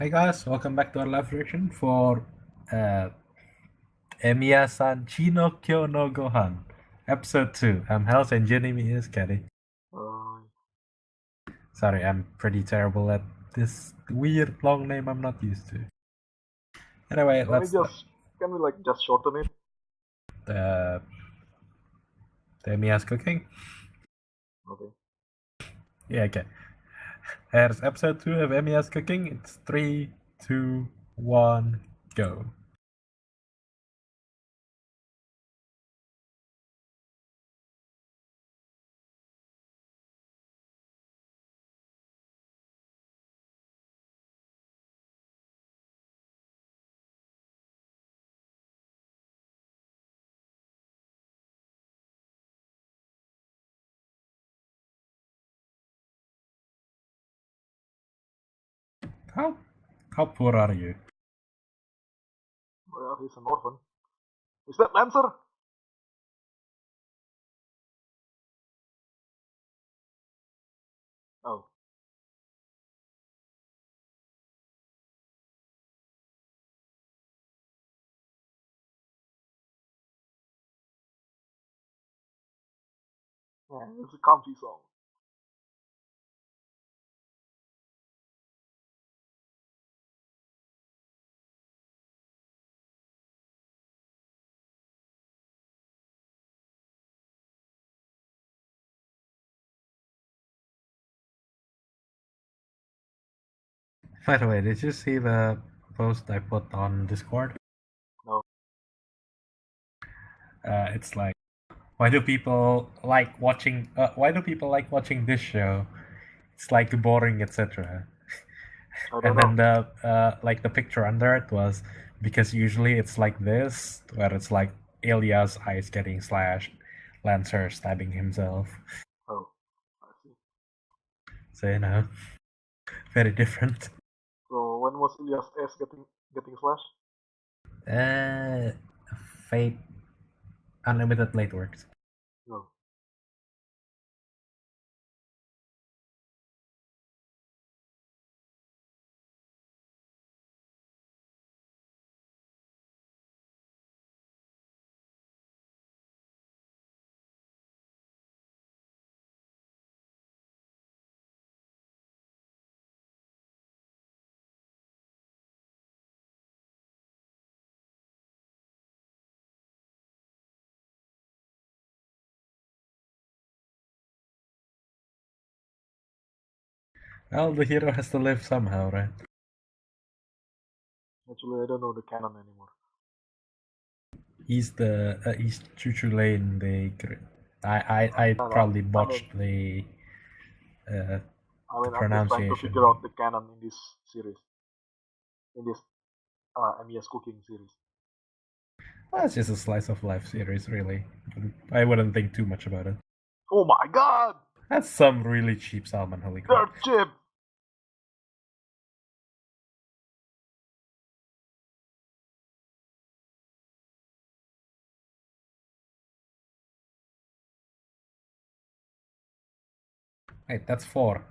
Hey guys, welcome back to our live reaction for uh, Emiya-san Chino Kyo no Gohan, Episode 2. I'm Hells and joining me is Kenny. Uh, Sorry, I'm pretty terrible at this weird long name I'm not used to. Anyway, can we let's start. just can we like just shorten it? Uh, Emiya's cooking? Okay. Yeah, okay. Here's Episode 2 of Emiya's cooking. It's 3, 2, 1, go. How, how poor are you? Well, he's an orphan. Is that Lancer? Oh. Yeah, it's a comfy song. By the way, did you see the post I put on Discord? No. It's like, why do people like watching? Why do people like watching this show? It's like boring, etc. I don't And know. then the picture under it was because usually it's like this, where it's like Ilya's eyes getting slashed, Lancer stabbing himself. Oh. I see. So very different. So when was Ilias S getting slashed? Uh, Fate Unlimited Late Works. No. Well, the hero has to live somehow, right? Actually, I don't know the canon anymore. He's Chuchu Lane. I No, no. probably I mean, botched uh, the I'm just trying to figure pronunciation. out the canon in this series, in this Emiya's cooking series. Well, it's just a slice of life series, really. I wouldn't think too much about it. Oh my God! That's some really cheap salmon, holy crap. They're cheap. Wait, that's 4.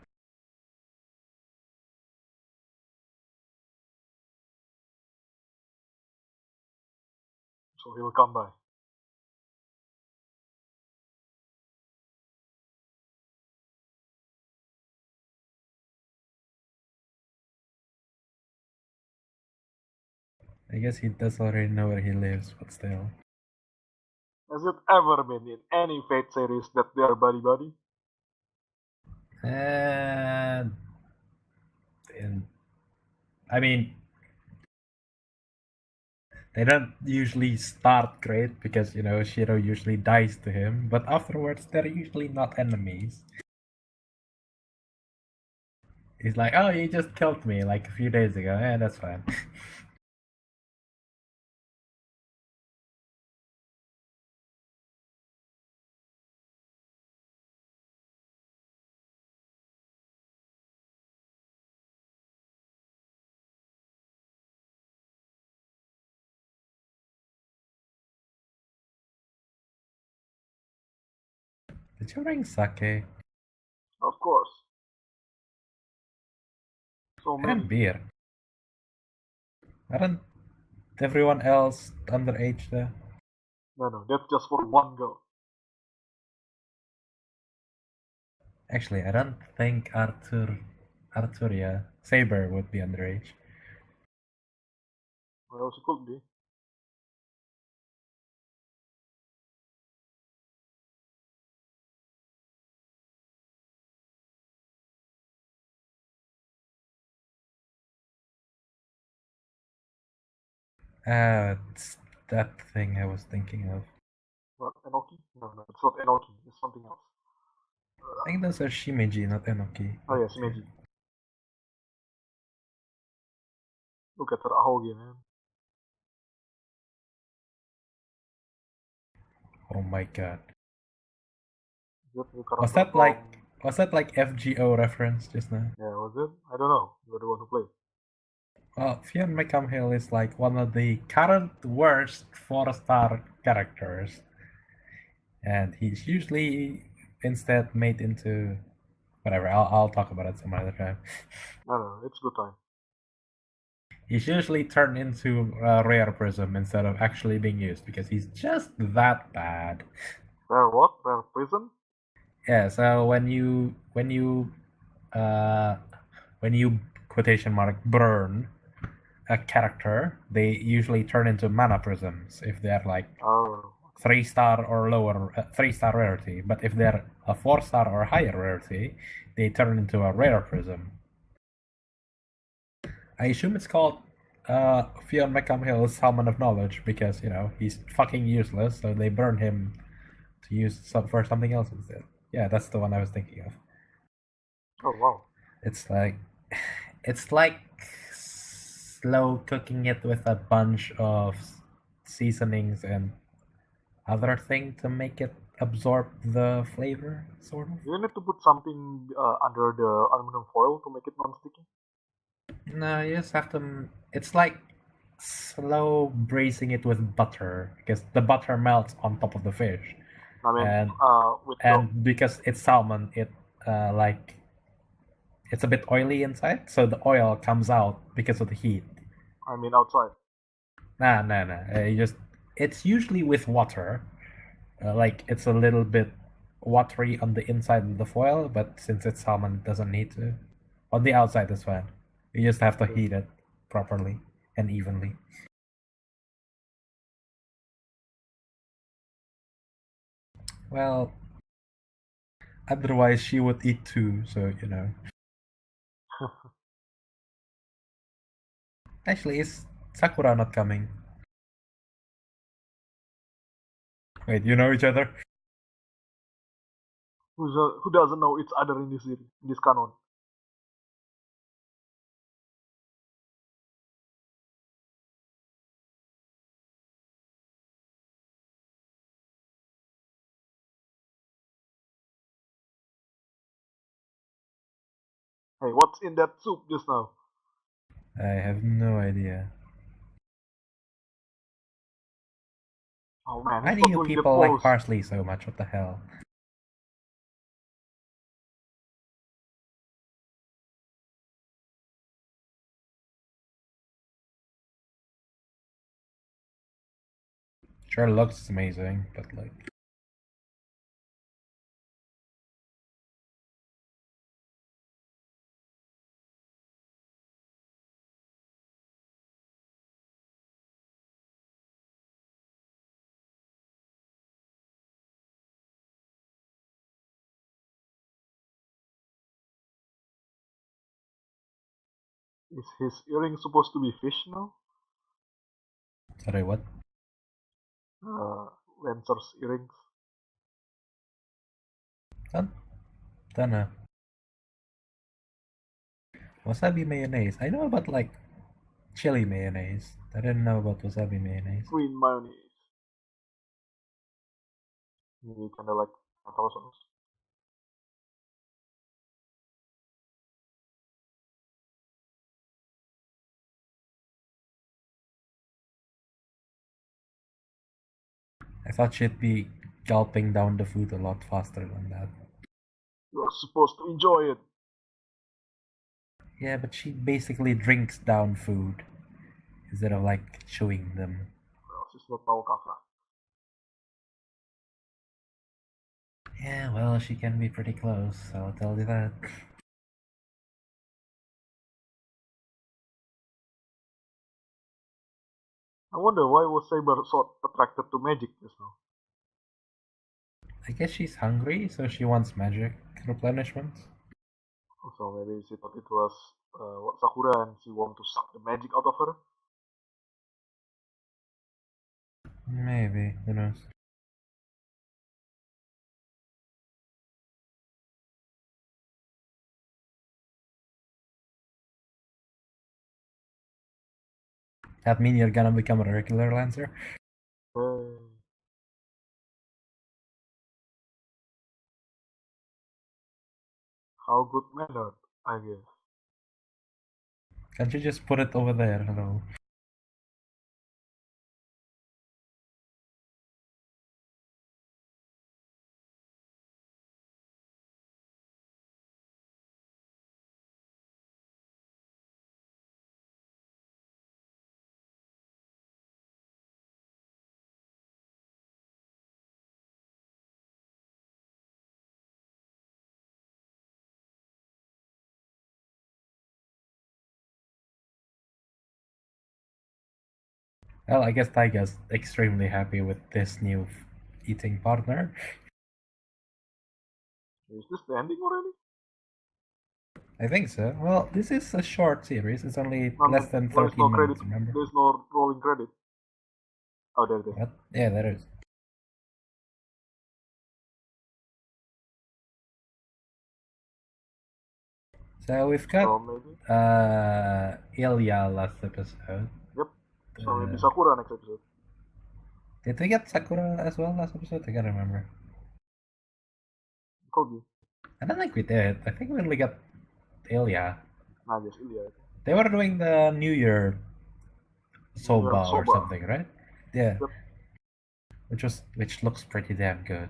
So he'll come by. I guess he does already know where he lives, but still. Has it ever been in any Fate series that they are buddy buddy? And, and I mean, they don't usually start great because Shiro usually dies to him, but afterwards they're usually not enemies. He's like, oh, you just killed me like a few days ago. Yeah, that's fine. Did you bring sake? Of course. So And many. beer. Aren't everyone else underage there? No, that's just for one girl. Actually, I don't think Arthur, yeah, Saber would be underage. Well, she could be. It's that thing I was thinking of. What, Enoki? No, it's not Enoki. It's something else. I think those are Shimeji, not Enoki. Oh yeah, Shimeji. Look at her ahoge, man. Oh my god. Is that new Was character that from... like FGO reference just now? Yeah, was it? I don't know. You're the one who played. Well, Fionn McCumhill is like one of the current worst 4-star characters. And he's usually instead made into whatever. I'll talk about it some other time. No, it's good time. He's usually turned into a rare prism instead of actually being used because he's just that bad. Rare what? Rare prison? Yeah, so when you quotation mark burn a character, they usually turn into mana prisms if they're like Oh, 3-star or lower, 3-star rarity. But if they're a 4-star or higher rarity, they turn into a rare prism. I assume it's called Fionn McCumhill's Salmon of Knowledge because, you know, he's fucking useless, so they burn him to use for something else instead. Yeah, that's the one I was thinking of. oh wow. It's like it's like slow cooking it with a bunch of seasonings and other thing to make it absorb the flavor, sort of. Do you need to put something under the aluminum foil to make it non-sticky? No, you just have to. It's like slow braising it with butter because the butter melts on top of the fish, I mean, and with the... and because it's salmon, it like it's a bit oily inside, so the oil comes out because of the heat. I mean outside. Nah. It's usually with water. Like it's a little bit watery on the inside of the foil, but since it's salmon, it doesn't need to. On the outside is fine. You just have to Okay. heat it properly and evenly. Well, otherwise she would eat too, so you know. Actually, is Sakura not coming? Wait, you know each other? Who doesn't know each other in this canon? Hey, what's in that soup just now? I have no idea. Oh man, Why he's do not you doing that people like pose. parsley so much? What the hell? Sure looks amazing, but like. Is his earring supposed to be fish now? Sorry, what? Uh, Lancer's earrings. Don't, don't know. Wasabi mayonnaise. I know about like chili mayonnaise. I didn't know about wasabi mayonnaise. Green mayonnaise. Maybe kinda like tomato sauce. I thought she'd be gulping down the food a lot faster than that. You're supposed to enjoy it. Yeah, but she basically drinks down food. instead of like chewing them. Well, she's not Taukaka. Yeah, well, she can be pretty close, so I'll tell you that. I wonder why was Saber so attracted to magic just now. I guess she's hungry, so she wants magic replenishment. So maybe she thought it was Sakura and she wanted to suck the magic out of her. Maybe, who knows? That mean you're gonna become a regular Lancer? Hey. How good mannered, I guess. Can't you just put it over there? Hello. Well, I guess Taiga's extremely happy with this new eating partner. Is this the ending already? I think so. Well, this is a short series. It's only I less mean, than there's 13 no credit. minutes, remember? There's no rolling credit. Oh, there it is. What? Yeah, there is. So we've got So maybe. Ilya last episode. Yep. So maybe Sakura next episode. Did we get Sakura as well last episode? I can't remember. Could be. I don't think we did. I think we only got Ilya. Nah, just Ilya. They were doing the New Year soba or Soba. something, right? Yeah. Yep. Which looks pretty damn good.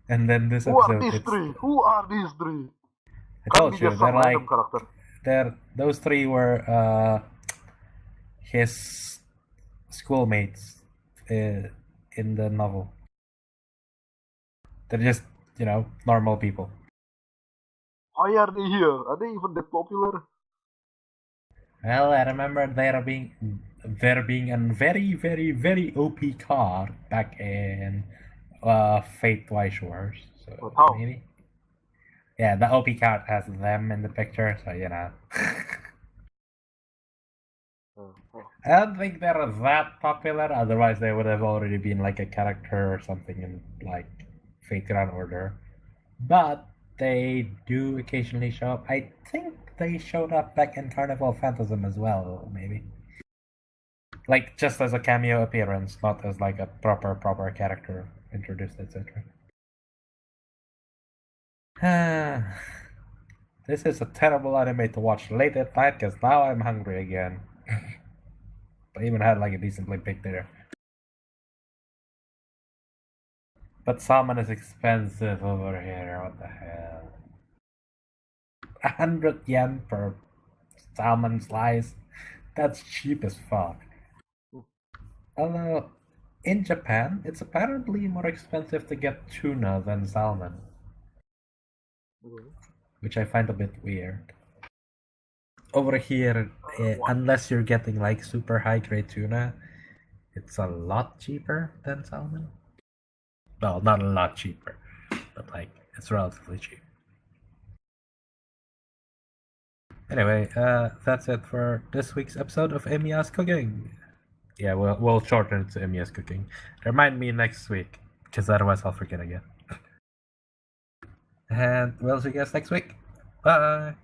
And then this Who are episode, these three? Who are these three? I told you, Just some random character. those three were his schoolmates in the novel. They're just, normal people. Why are they here? Are they even that popular? Well, I remember there being a very, very, very OP card back in Fate Twice Wars. So But how? maybe. Yeah, the OP card has them in the picture, so I don't think they're that popular, otherwise they would have already been like a character or something in like Fate Grand Order. But they do occasionally show up. I think they showed up back in Carnival Phantasm as well, maybe. Like just as a cameo appearance, not as like a proper character introduced, etc. This is a terrible anime to watch late at night because now I'm hungry again. I even had like a decently big dinner. But salmon is expensive over here. What the hell? 100 yen per salmon slice. That's cheap as fuck. Although, in Japan, it's apparently more expensive to get tuna than salmon. Which I find a bit weird. Over here, unless you're getting like super high grade tuna, it's a lot cheaper than salmon. Well, not a lot cheaper, but like it's relatively cheap. Anyway, that's it for this week's episode of Emiya's Cooking. Yeah, we'll shorten it to Emiya's Cooking. Remind me next week, because otherwise I'll forget again. And we'll see you guys next week. Bye!